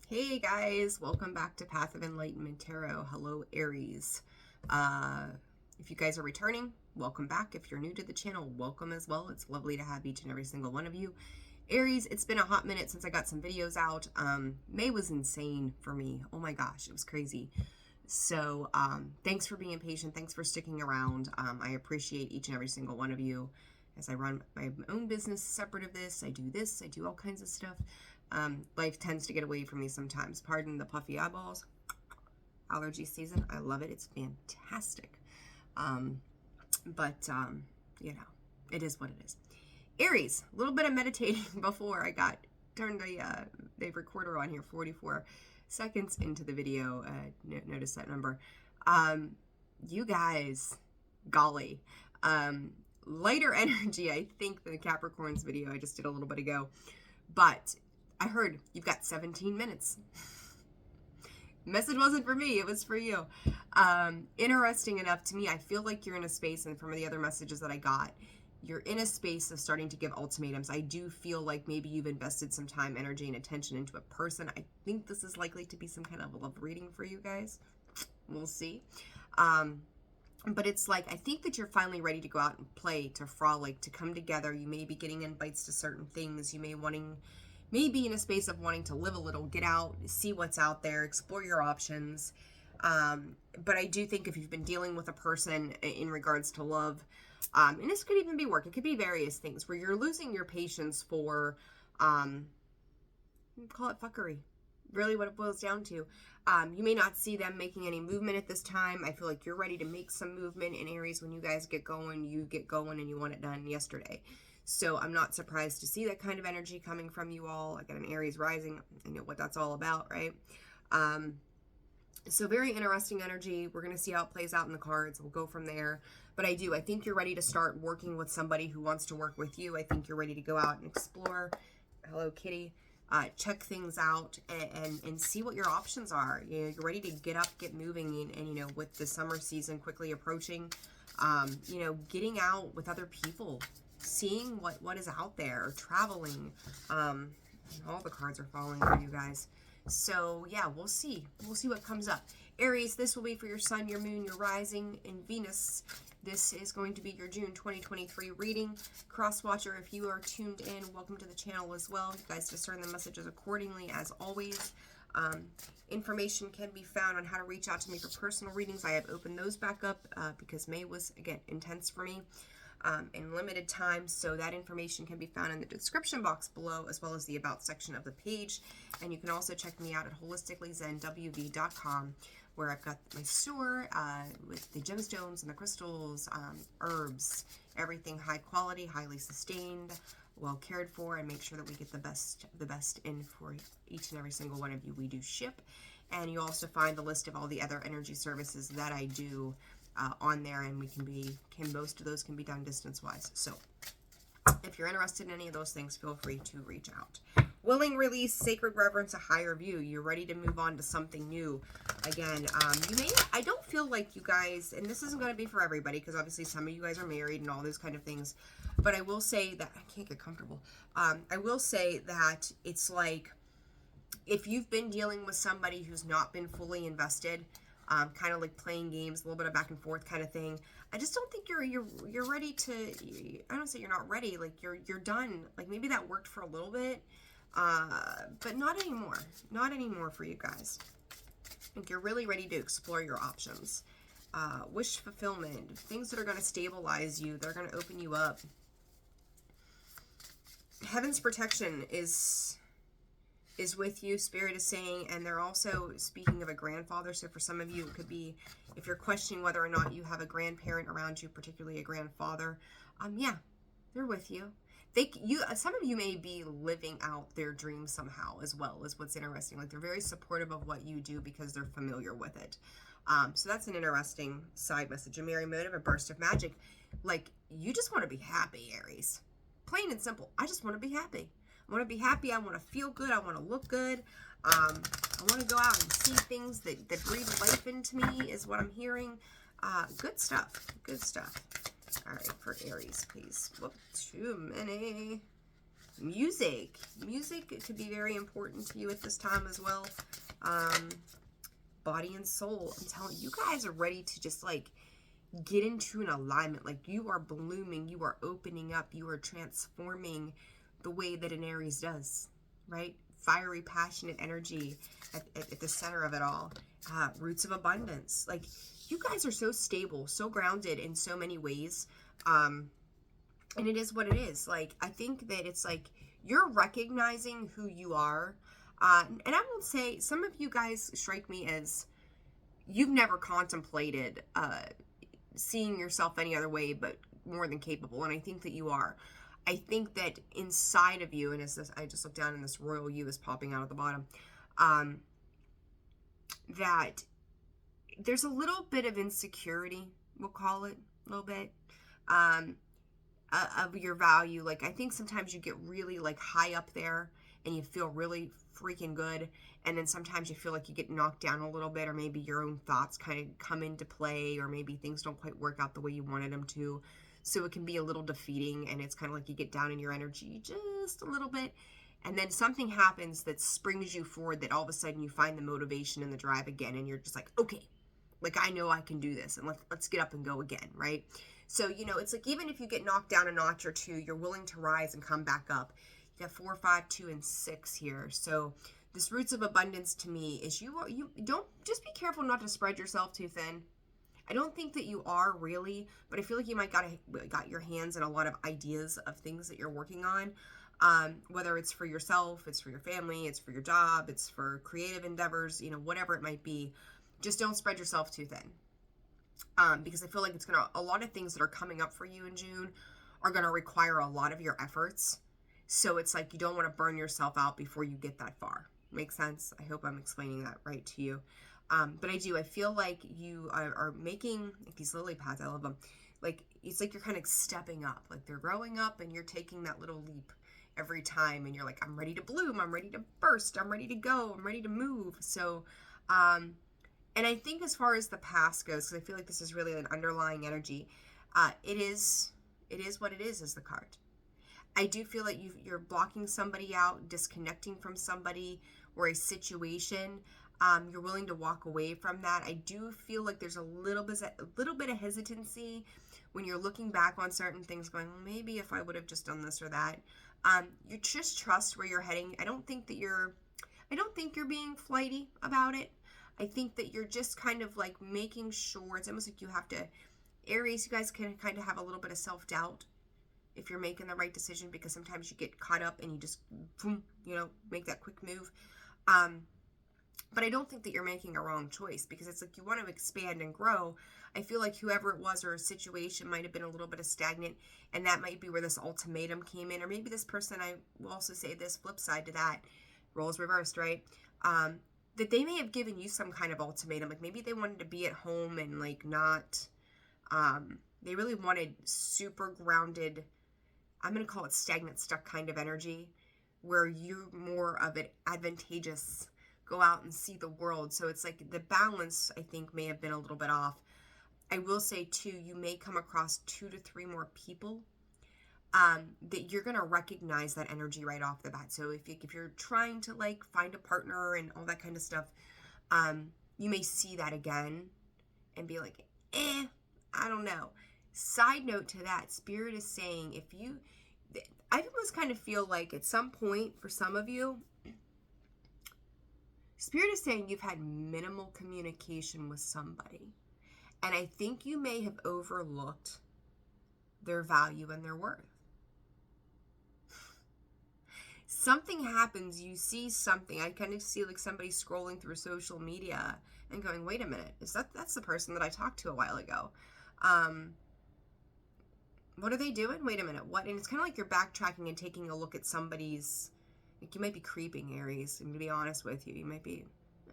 Hey guys, welcome back to Path of Enlightenment Tarot. Hello Aries. If you guys are returning, welcome back. If you're new to the channel, welcome as well. It's lovely to have each and every single one of you. Aries, it's been a hot minute since I got some videos out. May was insane for me. Oh my gosh, it was crazy. So thanks for being patient. Thanks for sticking around. I appreciate each and every single one of you. As I run my own business separate of this, I do all kinds of stuff. Life tends to get away from me sometimes. Pardon the puffy eyeballs. Allergy season. I love it. It's fantastic. You know, it is what it is. Aries, a little bit of meditating before I turned the recorder on here 44 seconds into the video. Notice that number. You guys, golly. Lighter energy, I think, than the Capricorn's video I just did a little bit ago. But I heard you've got 17 minutes. Message wasn't for me, it was for you. Interesting enough to me, I feel like you're in a space, and from the other messages that I got, you're in a space of starting to give ultimatums. I do feel like maybe you've invested some time, energy, and attention into a person. I think this is likely to be some kind of love reading for you guys. We'll see. But it's like, I think that you're finally ready to go out and play, to frolic, to come together. You may be getting invites to certain things. You may be in a space of wanting to live a little, get out, see what's out there, explore your options. But I do think if you've been dealing with a person in regards to love, and this could even be work, it could be various things, where you're losing your patience for, call it fuckery. Really what it boils down to. You may not see them making any movement at this time. I feel like you're ready to make some movement in Aries. When you guys get going, you get going and you want it done yesterday. So I'm not surprised to see that kind of energy coming from you all. I got an Aries rising. I know what that's all about, right? So very interesting energy. We're going to see how it plays out in the cards. We'll go from there. But I think you're ready to start working with somebody who wants to work with you. I think you're ready to go out and explore. Hello, kitty. Check things out and see what your options are. You're ready to get up, get moving, and with the summer season quickly approaching, getting out with other people, seeing what is out there, traveling. All the cards are falling for you guys. So yeah, we'll see what comes up. Aries, this will be for your sun, your moon, your rising, and Venus. This is going to be your June 2023 reading. Crosswatcher, if you are tuned in, welcome to the channel as well. You guys discern the messages accordingly, as always. Information can be found on how to reach out to me for personal readings. I have opened those back up because May was, again, intense for me in limited time. So that information can be found in the description box below, as well as the About section of the page. And you can also check me out at holisticallyzenwv.com, where I've got my store with the gemstones and the crystals, herbs, everything high quality, highly sustained, well cared for, and make sure that we get the best in for each and every single one of you. We do ship, and you also find the list of all the other energy services that I do on there, and most of those can be done distance-wise. So if you're interested in any of those things, feel free to reach out. Willing release, sacred reverence, a higher view. You're ready to move on to something new. Again, I don't feel like you guys, and this isn't going to be for everybody, because obviously some of you guys are married and all those kind of things, but I will say that, I can't get comfortable. I will say that it's like, if you've been dealing with somebody who's not been fully invested, kind of like playing games, a little bit of back and forth kind of thing, I just don't think you're ready to, I don't say you're not ready, like you're done. Like maybe that worked for a little bit, but not anymore for you guys. I think you're really ready to explore your options. Wish fulfillment, things that are going to stabilize you, that are going to open you up. Heaven's protection is with you, Spirit is saying, and they're also speaking of a grandfather. So for some of you, it could be, if you're questioning whether or not you have a grandparent around you, particularly a grandfather, yeah, they're with you. Some of you may be living out their dreams somehow as well, is what's interesting. Like, they're very supportive of what you do because they're familiar with it. So that's an interesting side message. A merry motive, a burst of magic. Like, you just want to be happy, Aries. Plain and simple. I just want to be happy. I want to be happy. I want to feel good. I want to look good. I want to go out and see things that breathe life into me, is what I'm hearing. Good stuff. Good stuff. All right, for Aries, please. Whoop, too many. Music. Music could be very important to you at this time as well. Body and soul. I'm telling you, you guys are ready to just like get into an alignment. Like you are blooming, you are opening up, you are transforming the way that an Aries does, right? Fiery, passionate energy at the center of it all. Roots of abundance. Like you guys are so stable, so grounded in so many ways. And it is what it is. Like, I think that it's like you're recognizing who you are. And I will say, some of you guys strike me as you've never contemplated seeing yourself any other way but more than capable. And I think that you are. I think that inside of you, and as this, I just looked down and this royal you is popping out at the bottom, that there's a little bit of insecurity, we'll call it, a little bit, of your value. Like, I think sometimes you get really like high up there and you feel really freaking good, and then sometimes you feel like you get knocked down a little bit, or maybe your own thoughts kind of come into play, or maybe things don't quite work out the way you wanted them to. So it can be a little defeating, and it's kind of like you get down in your energy just a little bit, and then something happens that springs you forward, that all of a sudden you find the motivation and the drive again, and you're just like, okay, like I know I can do this, and let's get up and go again, right? So, you know, it's like even if you get knocked down a notch or two, you're willing to rise and come back up. You got 4, 5, 2, and 6 here. So this roots of abundance to me is you don't, just be careful not to spread yourself too thin. I don't think that you are really, but I feel like you might got your hands in a lot of ideas of things that you're working on. Whether it's for yourself, it's for your family, it's for your job, it's for creative endeavors, you know, whatever it might be. Just don't spread yourself too thin. Because I feel like a lot of things that are coming up for you in June are gonna require a lot of your efforts. So it's like you don't want to burn yourself out before you get that far. Makes sense? I hope I'm explaining that right to you. But I feel like you are making like these lily pads. I love them. Like, it's like you're kind of stepping up, like they're growing up, and you're taking that little leap every time, and you're like, I'm ready to bloom, I'm ready to burst, I'm ready to go, I'm ready to move. So, and I think as far as the past goes, because I feel like this is really an underlying energy, it is what it is the card. I do feel like you're blocking somebody out, disconnecting from somebody or a situation. You're willing to walk away from that. I do feel like there's a little bit of hesitancy when you're looking back on certain things, going, well, maybe if I would have just done this or that. You just trust where you're heading. I don't think you're being flighty about it. I think that you're just kind of like making sure. It's almost like you have to, Aries, you guys can kind of have a little bit of self-doubt if you're making the right decision, because sometimes you get caught up and you just, boom, you know, make that quick move. But I don't think that you're making a wrong choice, because it's like you want to expand and grow. I feel like whoever it was or a situation might have been a little bit of stagnant, and that might be where this ultimatum came in. Or maybe this person, I will also say this flip side to that, roles reversed, right? That they may have given you some kind of ultimatum. Like maybe they wanted to be at home and like not, they really wanted super grounded, I'm going to call it stagnant, stuck kind of energy, where you're more of an advantageous, go out and see the world. So it's like the balance, I think, may have been a little bit off. I will say too, you may come across 2 to 3 more people that you're going to recognize that energy right off the bat. So if you're trying to like find a partner and all that kind of stuff, you may see that again and be like, I don't know. Side note to that, Spirit is saying, I almost kind of feel like at some point for some of you, Spirit is saying you've had minimal communication with somebody. And I think you may have overlooked their value and their worth. Something happens, you see something. I kind of see like somebody scrolling through social media and going, wait a minute, that's the person that I talked to a while ago. What are they doing? Wait a minute, what? And it's kind of like you're backtracking and taking a look at somebody's, like you might be creeping, Aries, and to be honest with you, you might be,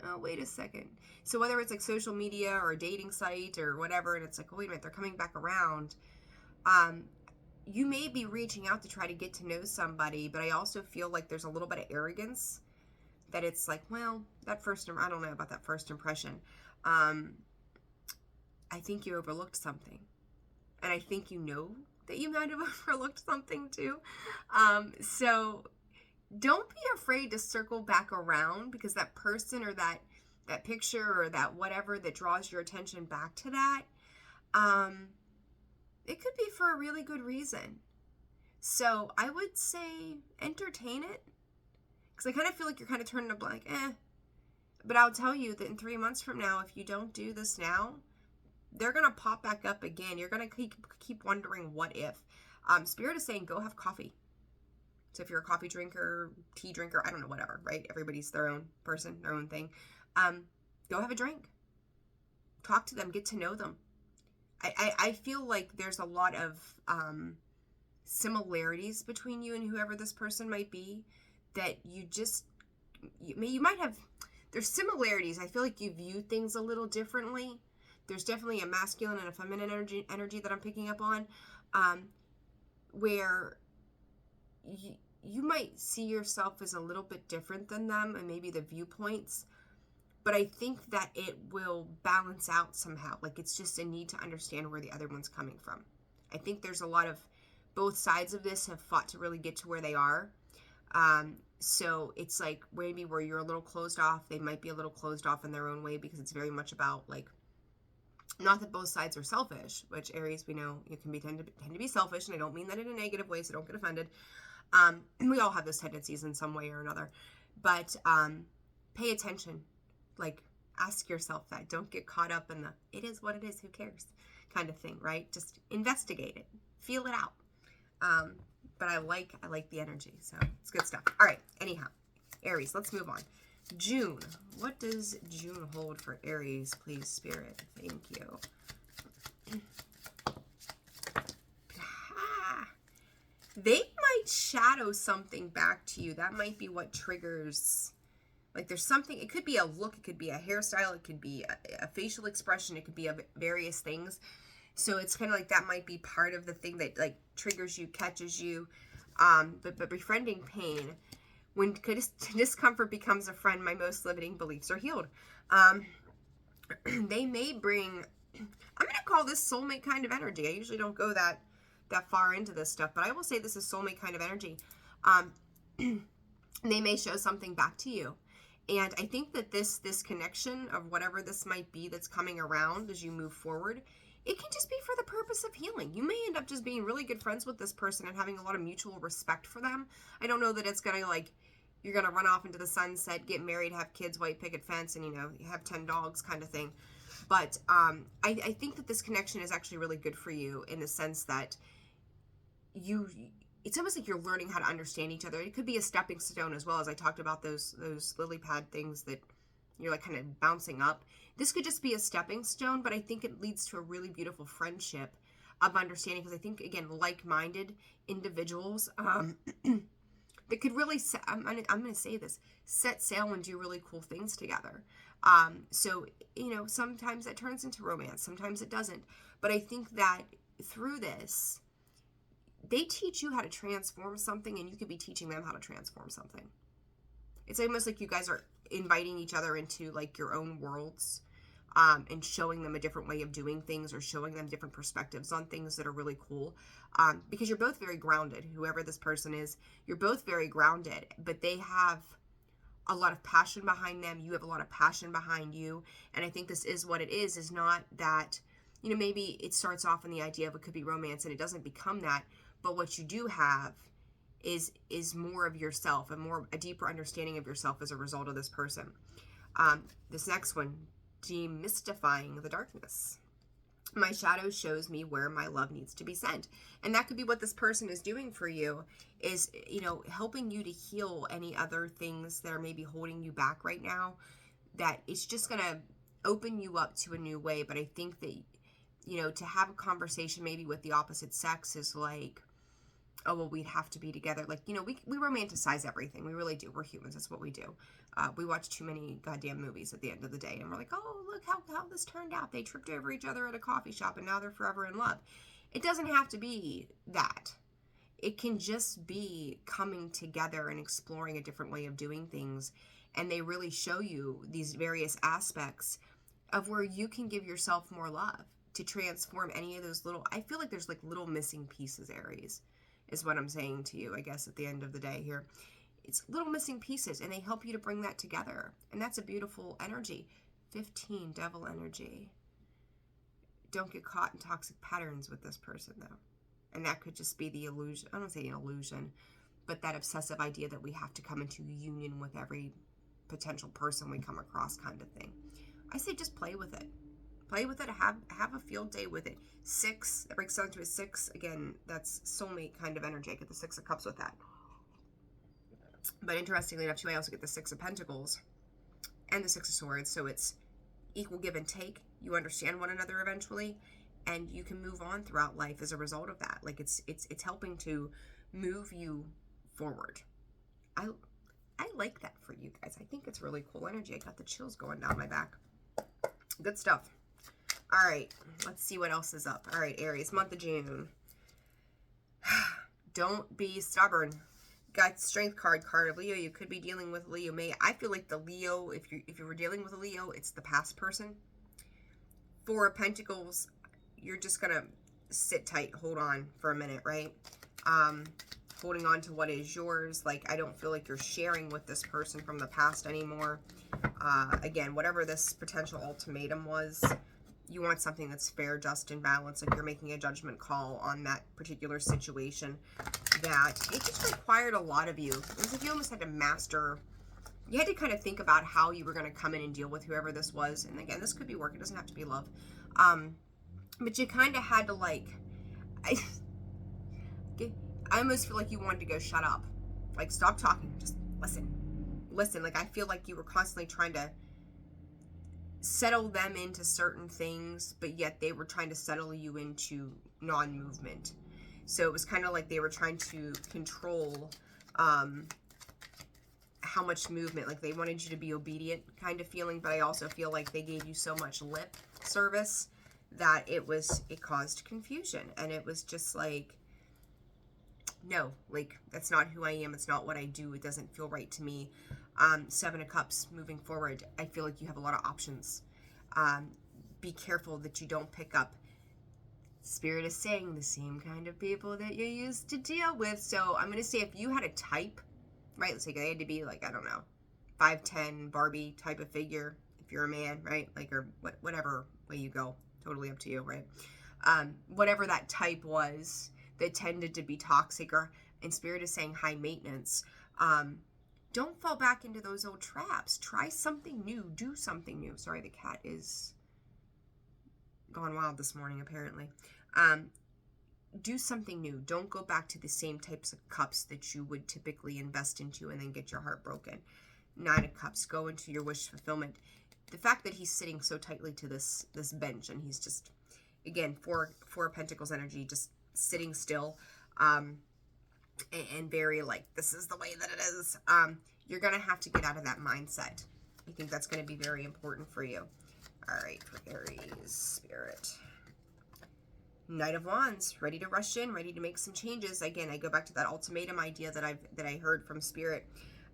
oh, wait a second. So whether it's like social media or a dating site or whatever, and it's like, oh, wait a minute, they're coming back around. You may be reaching out to try to get to know somebody, but I also feel like there's a little bit of arrogance that it's like, well, I don't know about that first impression. I think you overlooked something. And I think you know that you might have overlooked something too. So don't be afraid to circle back around, because that person or that picture or that whatever that draws your attention back to that, it could be for a really good reason. So I would say entertain it, because I kind of feel like you're kind of turning a blank, But I'll tell you that in 3 months from now, if you don't do this now, they're going to pop back up again. You're going to keep wondering what if. Spirit is saying go have coffee. So if you're a coffee drinker, tea drinker, I don't know, whatever, right? Everybody's their own person, their own thing. Go have a drink. Talk to them. Get to know them. I feel like there's a lot of similarities between you and whoever this person might be, that you might have, there's similarities. I feel like you view things a little differently. There's definitely a masculine and a feminine energy that I'm picking up on, where you might see yourself as a little bit different than them, and maybe the viewpoints, but I think that it will balance out somehow. Like, it's just a need to understand where the other one's coming from. I think there's a lot of, both sides of this have fought to really get to where they are. So it's like maybe where you're a little closed off, they might be a little closed off in their own way, because it's very much about, like, not that both sides are selfish, which Aries, we know you can tend to be selfish, and I don't mean that in a negative way, so don't get offended. We all have those tendencies in some way or another, but pay attention. Like, ask yourself that. Don't get caught up in the "it is what it is, who cares" kind of thing, right? Just investigate it, feel it out. But I like the energy, so it's good stuff. All right, anyhow, Aries, let's move on. June. What does June hold for Aries, please, Spirit? Thank you. They might shadow something back to you. That might be what triggers, like, there's something, it could be a look, it could be a hairstyle, it could be a facial expression, it could be various things. So it's kind of like that might be part of the thing that, like, triggers you, catches you. But befriending pain. When discomfort becomes a friend, my most limiting beliefs are healed. They may bring, I'm going to call this soulmate kind of energy. I usually don't go that far into this stuff, but I will say this is soulmate kind of energy. They may show something back to you. And I think that this connection of whatever this might be that's coming around as you move forward, it can just be for the purpose of healing. You may end up just being really good friends with this person and having a lot of mutual respect for them. I don't know that it's going to, like, you're going to run off into the sunset, get married, have kids, white picket fence, and, you have 10 dogs kind of thing. But I think that this connection is actually really good for you, in the sense that it's almost like you're learning how to understand each other. It could be a stepping stone as well, as I talked about those lily pad things that you're, like, kind of bouncing up. This could just be a stepping stone, but I think it leads to a really beautiful friendship of understanding, because I think, again, like-minded individuals that could really, I'm going to say this, set sail and do really cool things together. So, sometimes that turns into romance, sometimes it doesn't. But I think that through this, they teach you how to transform something, and you could be teaching them how to transform something. It's almost like you guys are inviting each other into, like, your own worlds, and showing them a different way of doing things, or showing them different perspectives on things that are really cool. Because you're both very grounded. Whoever this person is, you're both very grounded, but they have a lot of passion behind them. You have a lot of passion behind you. And I think this is what it is not that, maybe it starts off in the idea of it could be romance and it doesn't become that. But what you do have is more of yourself, and a deeper understanding of yourself as a result of this person. This next one, demystifying the darkness. My shadow shows me where my love needs to be sent. And that could be what this person is doing for you, is, helping you to heal any other things that are maybe holding you back right now, that it's just going to open you up to a new way. But I think that, to have a conversation maybe with the opposite sex is like, oh, well, we'd have to be together. Like, we romanticize everything. We really do. We're humans. That's what we do. We watch too many goddamn movies at the end of the day. And we're like, oh, look how this turned out. They tripped over each other at a coffee shop and now they're forever in love. It doesn't have to be that. It can just be coming together and exploring a different way of doing things. And they really show you these various aspects of where you can give yourself more love. to transform any of those little, I feel like there's like little missing pieces, Aries, is what I'm saying to you, I guess, at the end of the day here. It's little missing pieces, and they help you to bring that together. And that's a beautiful energy. 15, devil energy. Don't get caught in toxic patterns with this person, though. And that could just be the illusion. I don't say an illusion, but that obsessive idea that we have to come into union with every potential person we come across kind of thing. I say just play with it. Play with it. Have a field day with it. 6, that breaks down to a 6. Again, that's soulmate kind of energy. I get the 6 of Cups with that. But interestingly enough, too, I also get the 6 of Pentacles and the 6 of Swords. So it's equal give and take. You understand one another eventually, and you can move on throughout life as a result of that. Like it's helping to move you forward. I like that for you guys. I think it's really cool energy. I got the chills going down my back. Good stuff. All right, let's see what else is up. All right, Aries, month of June. Don't be stubborn. Got Strength card of Leo. You could be dealing with Leo. I feel like the Leo, if you were dealing with a Leo, it's the past person. 4 of Pentacles, you're just gonna sit tight, hold on for a minute, right? Holding on to what is yours. Like, I don't feel like you're sharing with this person from the past anymore. Again, whatever this potential ultimatum was, you want something that's fair, just, and balanced. Like, you're making a judgment call on that particular situation that it just required a lot of you. It was like you almost had to master. You had to kind of think about how you were going to come in and deal with whoever this was. And again, this could be work. It doesn't have to be love. But you kind of had to, like, I almost feel like you wanted to go, shut up. Like, stop talking. Just listen. Listen. Like, I feel like you were constantly trying to settle them into certain things, but yet they were trying to settle you into non-movement. So it was kind of like they were trying to control how much movement. Like, they wanted you to be obedient kind of feeling, but I also feel like they gave you so much lip service that it caused confusion. And it was just like, no, like, that's not who I am. It's not what I do. It doesn't feel right to me. 7 of Cups, moving forward, I feel like you have a lot of options. Be careful that you don't pick up, Spirit is saying, the same kind of people that you used to deal with. So I'm going to say, if you had a type, right, let's say they had to be like, I don't know, 5'10", Barbie type of figure, if you're a man, right, like, or whatever way you go, totally up to you, right? Whatever that type was that tended to be toxic, or, and Spirit is saying high maintenance, don't fall back into those old traps. Try something new. Do something new. Sorry, the cat is gone wild this morning, apparently. Do something new. Don't go back to the same types of cups that you would typically invest into and then get your heart broken. 9 of Cups. Go into your wish fulfillment. The fact that he's sitting so tightly to this bench, and he's just, again, 4 of Pentacles energy, just sitting still, and very like, this is the way that it is. You're going to have to get out of that mindset. I think that's going to be very important for you. All right, for Aries, Spirit. Knight of Wands, ready to rush in, ready to make some changes. Again, I go back to that ultimatum idea that I heard from Spirit.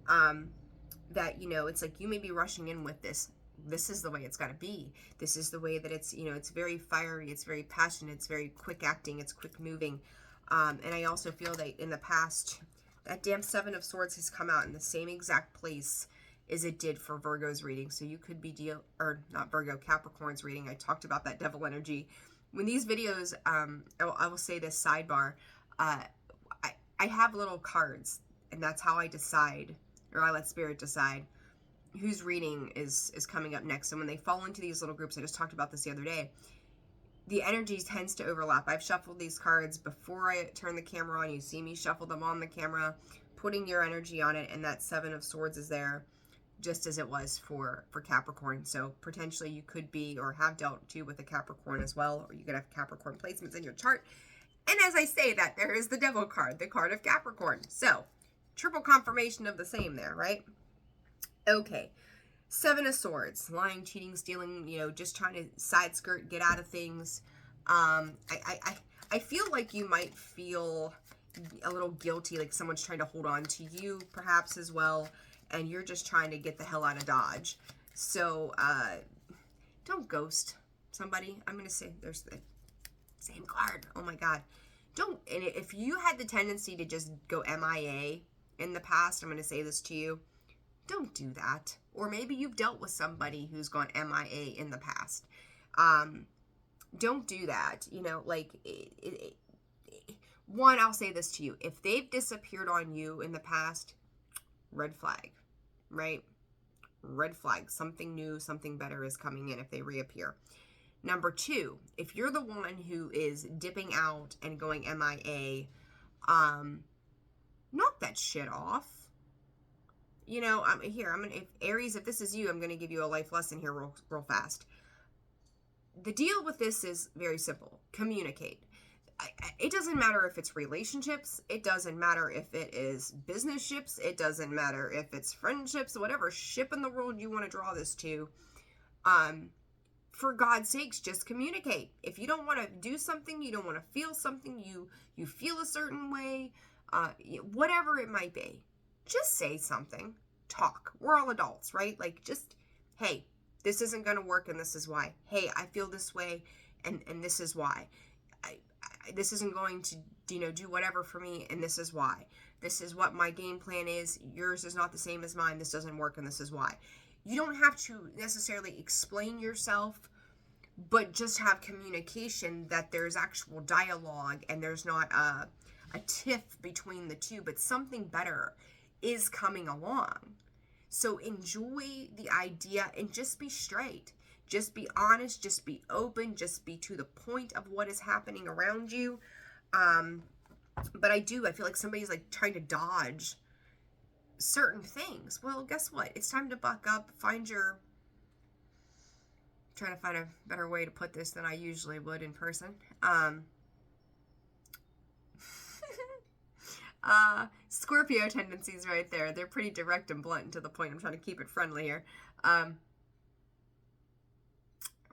That, you know, it's like, you may be rushing in with this. This is the way it's got to be. This is the way that it's, you know, it's very fiery, it's very passionate, it's very quick acting, it's quick moving. And I also feel that in the past, that damn 7 of Swords has come out in the same exact place as it did for Virgo's reading. So you could be not Virgo, Capricorn's reading. I talked about that devil energy. When these videos, I will say this sidebar, I have little cards, and that's how I decide, or I let Spirit decide whose reading is coming up next. And when they fall into these little groups, I just talked about this the other day, the energy tends to overlap. I've shuffled these cards before I turn the camera on. You see me shuffle them on the camera, putting your energy on it, and that 7 of Swords is there just as it was for Capricorn. So potentially you could be, or have dealt too with a Capricorn as well, or you could have Capricorn placements in your chart. And as I say that, there is the Devil card, the card of Capricorn. So triple confirmation of the same there, right? Okay. 7 of Swords, lying, cheating, stealing, you know, just trying to side skirt, get out of things. I feel like you might feel a little guilty, like someone's trying to hold on to you perhaps as well, and you're just trying to get the hell out of Dodge. So don't ghost. somebody, I'm going to say there's the same card. Oh my God. Don't, and if you had the tendency to just go MIA in the past, I'm going to say this to you, don't do that. Or maybe you've dealt with somebody who's gone MIA in the past. Don't do that. You know, like, one, I'll say this to you. If they've disappeared on you in the past, red flag, right? Red flag. Something new, something better is coming in if they reappear. Number two, if you're the one who is dipping out and going MIA, knock that shit off. You know, if Aries, if this is you, I'm gonna give you a life lesson here real fast. The deal with this is very simple. Communicate. It doesn't matter if it's relationships. It doesn't matter if it is business ships. It doesn't matter if it's friendships, whatever ship in the world you want to draw this to. For God's sakes, just communicate. If you don't want to do something, you don't want to feel something, you feel a certain way, whatever it might be, just say something. Talk. We're all adults, right? Like, just, hey, this isn't going to work and this is why. Hey, I feel this way and this is why. This isn't going to, do whatever for me and this is why. This is what my game plan is. Yours is not the same as mine. This doesn't work and this is why. You don't have to necessarily explain yourself, but just have communication, that there's actual dialogue and there's not a tiff between the two, but something better is coming along. So enjoy the idea and just be straight. Just be honest, just be open, just be to the point of what is happening around you. But I feel like somebody's like trying to dodge certain things. Well, guess what? It's time to buck up, trying to find a better way to put this than I usually would in person. Scorpio tendencies right there. They're pretty direct and blunt and to the point. I'm trying to keep it friendly here.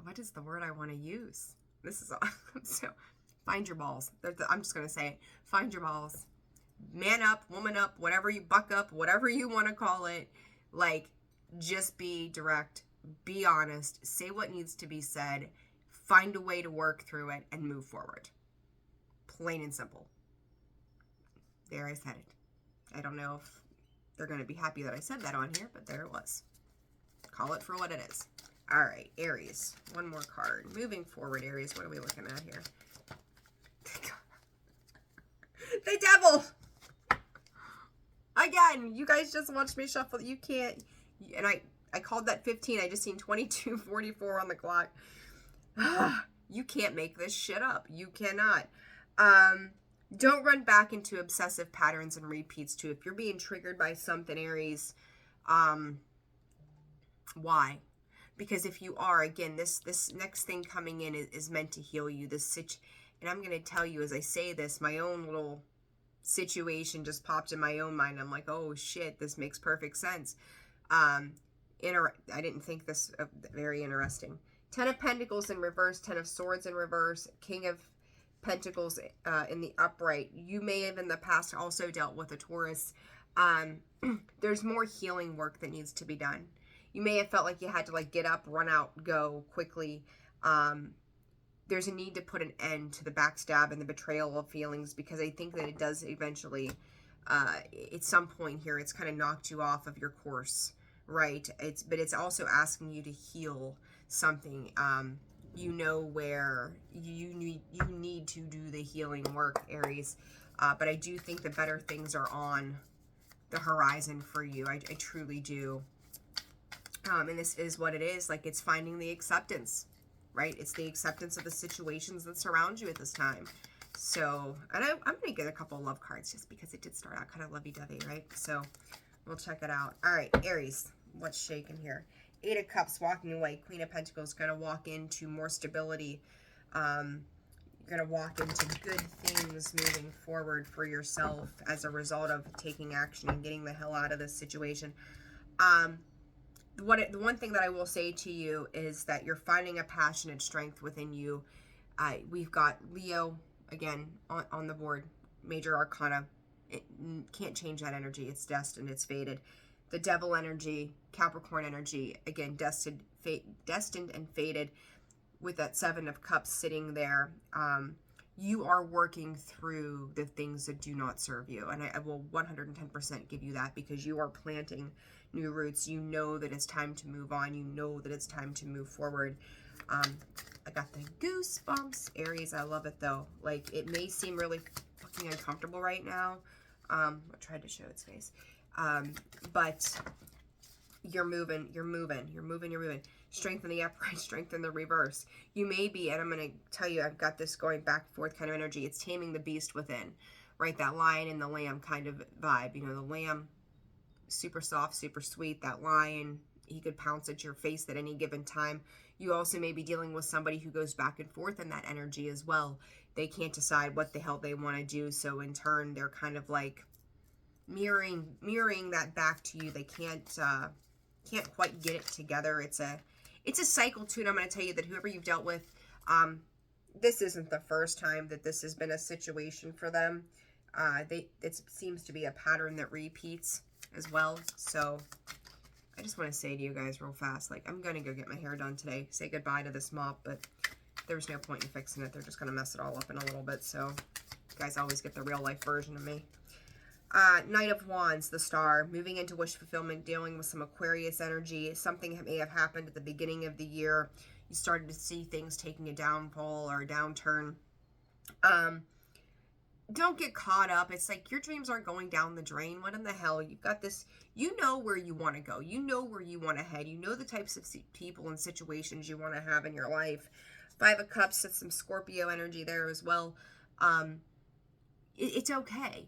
What is the word I want to use? This is so find your balls. I'm just going to say it. Find your balls. Man up, woman up, whatever you buck up, whatever you want to call it. Like, just be direct, be honest, say what needs to be said, find a way to work through it and move forward. Plain and simple. There, I said it. I don't know if they're going to be happy that I said that on here, but there it was. Call it for what it is. All right, Aries. One more card. Moving forward, Aries, what are we looking at here? The devil! Again, you guys just watched me shuffle. You can't, and I called that 15. I just seen 22:44 on the clock. You can't make this shit up. You cannot. Don't run back into obsessive patterns and repeats too. If you're being triggered by something, Aries, why? Because if you are, again, this next thing coming in is meant to heal you. And I'm going to tell you, as I say this, my own little situation just popped in my own mind. I'm like, oh shit, this makes perfect sense. I didn't think this very interesting. 10 of Pentacles in reverse, 10 of Swords in reverse, King of Pentacles in the upright. You may have in the past also dealt with a Taurus. There's more healing work that needs to be done. You may have felt like you had to like get up, run out, go quickly. There's a need to put an end to the backstab and the betrayal of feelings, because I think that it does eventually, at some point here, it's kind of knocked you off of your course, right? But it's also asking you to heal something. You know where you need to do the healing work, Aries. But I do think the better things are on the horizon for you. I truly do. And this is what it is. Like, it's finding the acceptance, right? It's the acceptance of the situations that surround you at this time. So, and I'm going to get a couple of love cards just because it did start out kind of lovey-dovey, right? So we'll check it out. All right, Aries, what's shaking here? 8 of Cups, walking away. Queen of Pentacles, going to walk into more stability. You're going to walk into good things moving forward for yourself as a result of taking action and getting the hell out of this situation. The one thing that I will say to you is that you're finding a passionate strength within you. We've got Leo, again, on the board. Major Arcana. It can't change that energy. It's destined. It's fated. The Devil energy, Capricorn energy, again, destined and fated. with that Seven of Cups sitting there, you are working through the things that do not serve you. And I will 110% give you that, because you are planting new roots. You know that it's time to move on. You know that it's time to move forward. I got the goosebumps. Aries, I love it though. Like, it may seem really fucking uncomfortable right now. I tried to show its face. But you're moving. Strength in the upright, strength in the reverse. You may be, and I'm going to tell you, I've got this going back and forth kind of energy. It's taming the beast within, right? That lion and the lamb kind of vibe. You know, the lamb, super soft, super sweet. That lion, he could pounce at your face at any given time. You also may be dealing with somebody who goes back and forth in that energy as well. They can't decide what the hell they want to do. So in turn, they're kind of like mirroring that back to you. They can't quite get it together. It's a cycle too, and I'm going to tell you that whoever you've dealt with, this isn't the first time that this has been a situation for them. It seems to be a pattern that repeats as well. So I just want to say to you guys real fast, like, I'm going to go get my hair done today, say goodbye to this mop, but there's no point in fixing it. They're just going to mess it all up in a little bit. So you guys always get the real life version of me. Knight of Wands, the Star, moving into wish fulfillment, dealing with some Aquarius energy. Something may have happened at the beginning of the year. You started to see things taking a downfall or a downturn. Don't get caught up. It's like your dreams aren't going down the drain. What in the hell? You've got this. You know where you want to go. You know where you want to head. You know the types of people and situations you want to have in your life. Five of Cups, that's some Scorpio energy there as well. It's okay.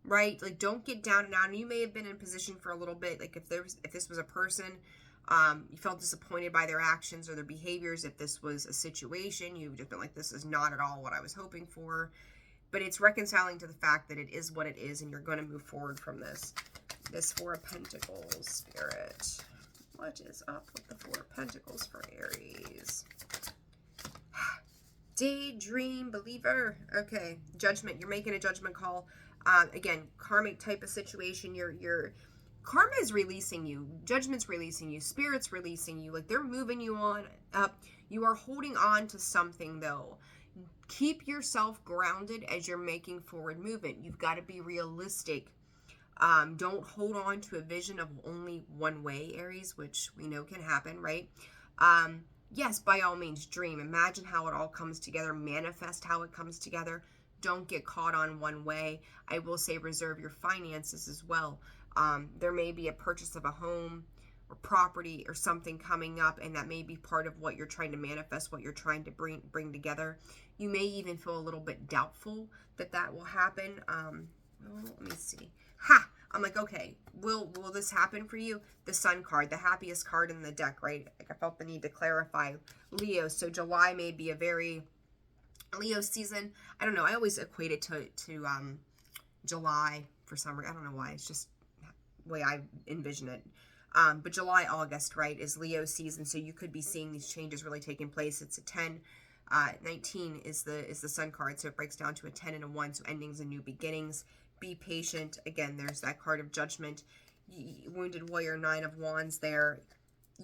Right? Like, don't get down and out. And you may have been in position for a little bit. Like, if this was a person, you felt disappointed by their actions or their behaviors. If this was a situation, you've just been like, this is not at all what I was hoping for. But it's reconciling to the fact that it is what it is, and you're going to move forward from this. This Four of Pentacles, Spirit. What is up with the Four of Pentacles for Aries? Daydream believer. Okay. Judgment. You're making a judgment call. Again, karmic type of situation. Your karma is releasing you. Judgment's releasing you. Spirit's releasing you. Like, they're moving you on up. You are holding on to something, though. Keep yourself grounded as you're making forward movement. You've got to be realistic. Don't hold on to a vision of only one way, Aries, which we know can happen, right? Yes, by all means, dream. Imagine how it all comes together. Manifest how it comes together. Don't get caught on one way. I will say reserve your finances as well. There may be a purchase of a home or property or something coming up, and that may be part of what you're trying to manifest, what you're trying to bring together. You may even feel a little bit doubtful that will happen. Well, let me see. I'm like, okay, will this happen for you? The Sun card, the happiest card in the deck, right? Like, I felt the need to clarify. Leo, so July may be a very Leo season. I don't know. I always equate it to July for some reason. I don't know why. It's just the way I envision it. But July, August, right, is Leo season. So you could be seeing these changes really taking place. It's a 10. 19 is the Sun card. So it breaks down to a 10 and a 1. So endings and new beginnings. Be patient. Again, there's that card of Judgment. Wounded Warrior, 9 of Wands there.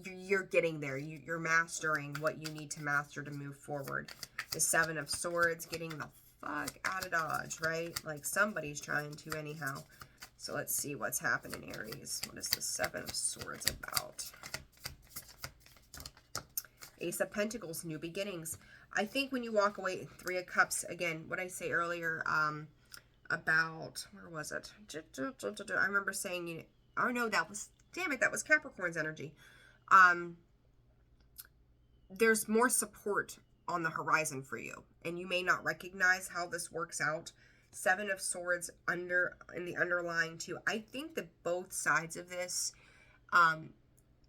You're getting there. You're mastering what you need to master to move forward. The 7 of Swords, getting the fuck out of Dodge, right? Like, somebody's trying to anyhow. So let's see what's happening, Aries. What is the 7 of Swords about? Ace of Pentacles, new beginnings. I think when you walk away, 3 of Cups, again, what I say earlier, about, where was it? I remember saying, oh no, that was, damn it, that was Capricorn's energy. There's more support on the horizon for you, and you may not recognize how this works out. 7 of Swords in the underlying too. I think that both sides of this,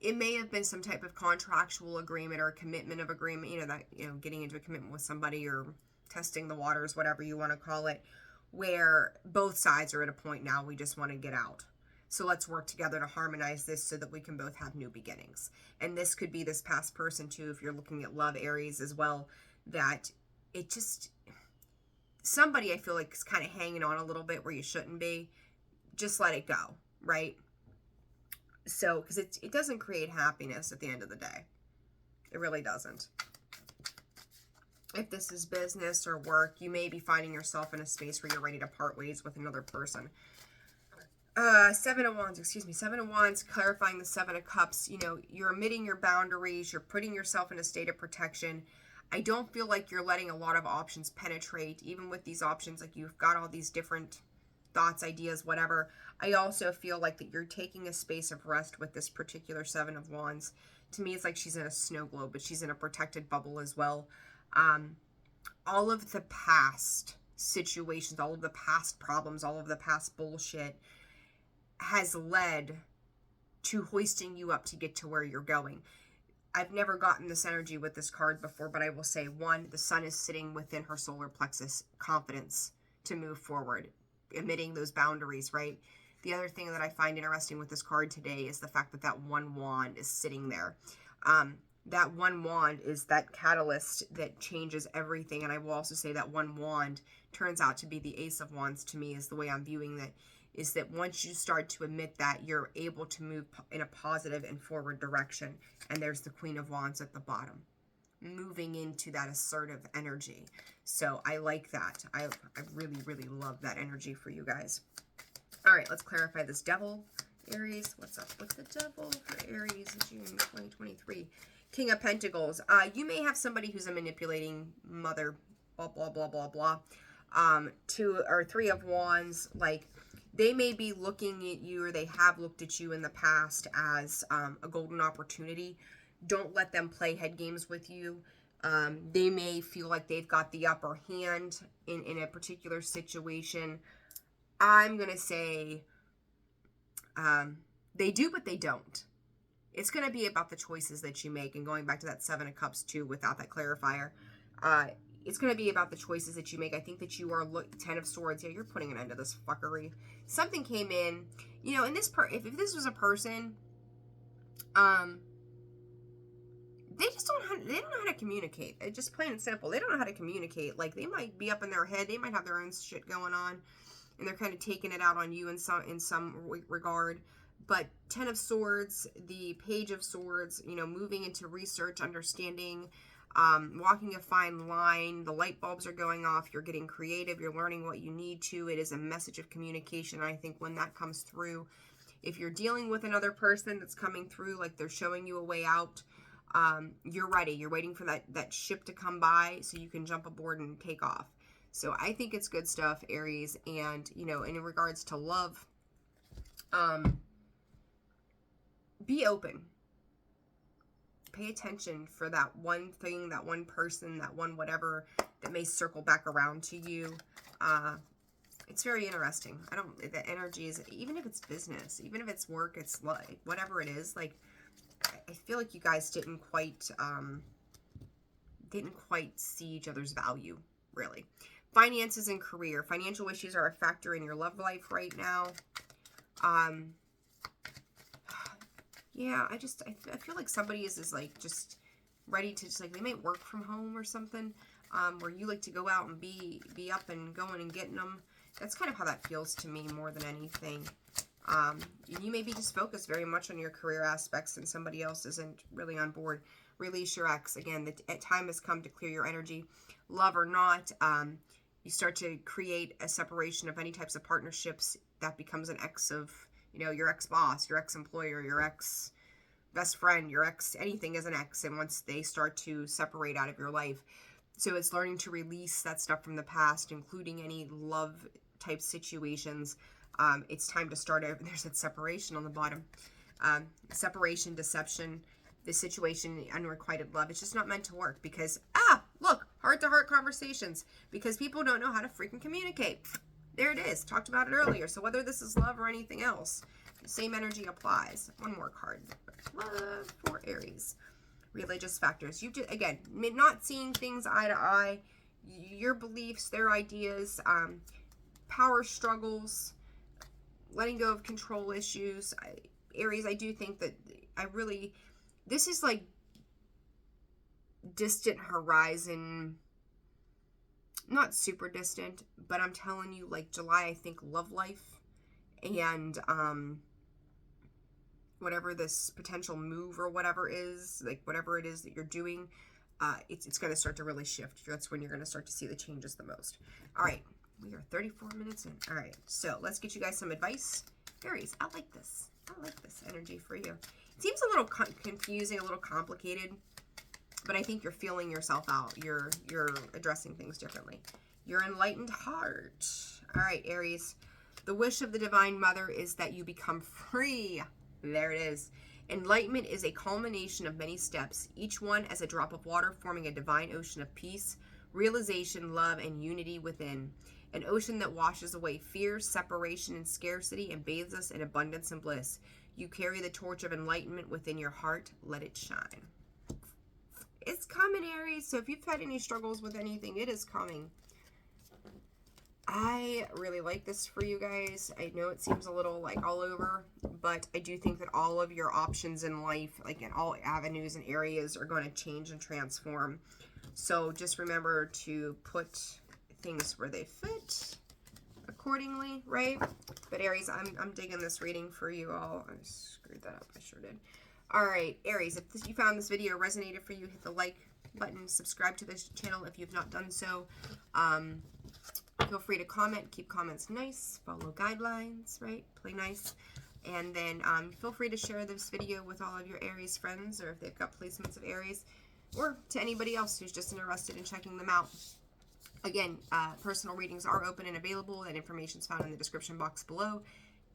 it may have been some type of contractual agreement or a commitment of agreement, getting into a commitment with somebody or testing the waters, whatever you want to call it, where both sides are at a point now, we just want to get out. So let's work together to harmonize this so that we can both have new beginnings. And this could be this past person too, if you're looking at love, Aries as well, that it just, somebody I feel like is kind of hanging on a little bit where you shouldn't be. Just let it go, right? So, because it doesn't create happiness at the end of the day. It really doesn't. If this is business or work, you may be finding yourself in a space where you're ready to part ways with another person. Seven of Wands, excuse me, Seven of Wands, clarifying the Seven of Cups. You know, you're omitting your boundaries. You're putting yourself in a state of protection. I don't feel like you're letting a lot of options penetrate. Even with these options, like you've got all these different thoughts, ideas, whatever. I also feel like that you're taking a space of rest with this particular Seven of Wands. To me, it's like she's in a snow globe, but she's in a protected bubble as well. All of the past situations, all of the past problems, all of the past bullshit has led to hoisting you up to get to where you're going. I've never gotten this energy with this card before, but I will say, one, the sun is sitting within her solar plexus, confidence to move forward, emitting those boundaries, right? The other thing that I find interesting with this card today is the fact that that one wand is sitting there. That one wand is that catalyst that changes everything. And I will also say that one wand turns out to be the Ace of Wands to me, is the way I'm viewing that, is that once you start to admit that, you're able to move in a positive and forward direction. And there's the Queen of Wands at the bottom, moving into that assertive energy. So I like that. I really, really love that energy for you guys. All right, let's clarify this Devil, Aries. What's up with the Devil for Aries in June 2023? King of Pentacles. You may have somebody who's a manipulating mother, blah, blah, blah, blah, blah. Two or Three of Wands, like they may be looking at you, or they have looked at you in the past as a golden opportunity. Don't let them play head games with you. They may feel like they've got the upper hand in a particular situation. I'm going to say they do, but they don't. It's going to be about the choices that you make. And going back to that Seven of Cups too, without that clarifier, it's going to be about the choices that you make. I think that you are, Ten of Swords. Yeah, you're putting an end to this fuckery. Something came in, you know, and this if this was a person, they just they don't know how to communicate. It's just plain and simple. They don't know how to communicate. Like, they might be up in their head. They might have their own shit going on, and they're kind of taking it out on you in some regard. But Ten of Swords, the Page of Swords, you know, moving into research, understanding, walking a fine line. The light bulbs are going off. You're getting creative. You're learning what you need to. It is a message of communication. I think when that comes through, if you're dealing with another person that's coming through, like they're showing you a way out, you're ready. You're waiting for that ship to come by so you can jump aboard and take off. So I think it's good stuff, Aries. And, you know, in regards to love, be open. Pay attention for that one thing, that one person, that one whatever that may circle back around to you. It's very interesting. The energy is, even if it's business, even if it's work, it's like, whatever it is, like, I feel like you guys didn't quite see each other's value, really. Finances and career. Financial issues are a factor in your love life right now. Yeah, I feel like somebody is like just ready to just, like, they might work from home or something, where you like to go out and be up and going and getting them. That's kind of how that feels to me more than anything. You may be just focused very much on your career aspects, and somebody else isn't really on board. Release your ex. Again, the time has come to clear your energy. Love or not, you start to create a separation of any types of partnerships. That becomes an ex of, you know, your ex-boss, your ex-employer, your ex-best friend, your ex, anything is an ex. And once they start to separate out of your life, so it's learning to release that stuff from the past, including any love type situations. It's time to start over. There's that separation on the bottom. Separation, deception, the situation, unrequited love. It's just not meant to work because, look, heart-to-heart conversations, because people don't know how to freaking communicate. There it is. Talked about it earlier. So whether this is love or anything else, the same energy applies. One more card. Love for Aries. Religious factors. You just, again, not seeing things eye to eye. Your beliefs, their ideas, power struggles, letting go of control issues. Aries, I do think that this is like distant horizon, not super distant, but I'm telling you, like July, I think love life and whatever this potential move or whatever is, like whatever it is that you're doing, it's going to start to really shift. That's when you're going to start to see the changes the most. All right, we are 34 minutes in. All right, so let's get you guys some advice. Aries, I like this. I like this energy for you. It seems a little confusing, a little complicated, but I think you're feeling yourself out. You're addressing things differently. Your enlightened heart. All right, Aries. The wish of the Divine Mother is that you become free. There it is. Enlightenment is a culmination of many steps, each one as a drop of water forming a divine ocean of peace, realization, love, and unity within. An ocean that washes away fear, separation, and scarcity and bathes us in abundance and bliss. You carry the torch of enlightenment within your heart. Let it shine. It's coming, Aries. So if you've had any struggles with anything, it is coming. I really like this for you guys. I know it seems a little like all over, but I do think that all of your options in life, like in all avenues and areas, are going to change and transform. So just remember to put things where they fit accordingly, right? But Aries, I'm digging this reading for you all. I screwed that up. I sure did. All right, Aries, if you found this video resonated for you, hit the like button, subscribe to this channel if you've not done so. Feel free to comment. Keep comments nice. Follow guidelines, right? Play nice. And then feel free to share this video with all of your Aries friends, or if they've got placements of Aries, or to anybody else who's just interested in checking them out. Again, personal readings are open and available. That information is found in the description box below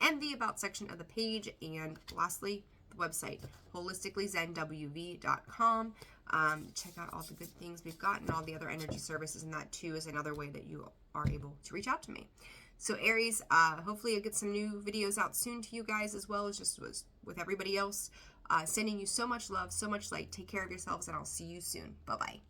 and the About section of the page. And lastly, the website, holisticallyzenwv.com. Check out all the good things we've got and all the other energy services, and that too is another way that you are able to reach out to me. So Aries, hopefully I'll get some new videos out soon to you guys, as well as just with everybody else. Sending you so much love, so much light. Take care of yourselves, and I'll see you soon. Bye-bye.